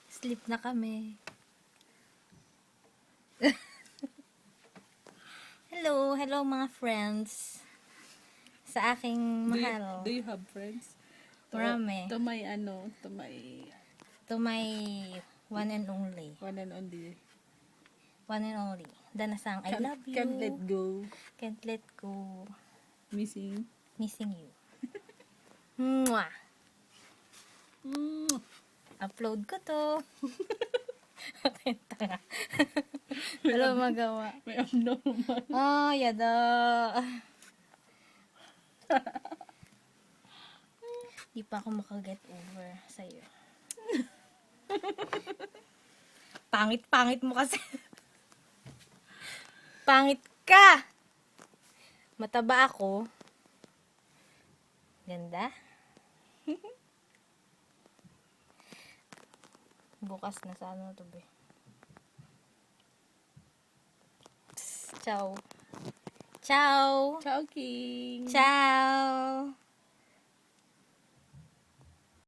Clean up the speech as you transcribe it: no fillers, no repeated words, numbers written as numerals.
Sleep na kami. Hello mga friends. Sa aking mahal. Do you have friends? Marami. To my To my one and only. one and only. One and only. Danasang, I love you. Can't let go. Can't let go. Missing. Missing you. Mwah. Mm. Upload ko to. Tanga. Wala magawa. May abnormal. Oh, yada. Di pa ako makaget over sa'yo. Pangit mo kasi. Pangit ka! Mataba ako. Ganda. Bukas na sa ano to be. Ciao. Ciao. Ciao, King. Ciao.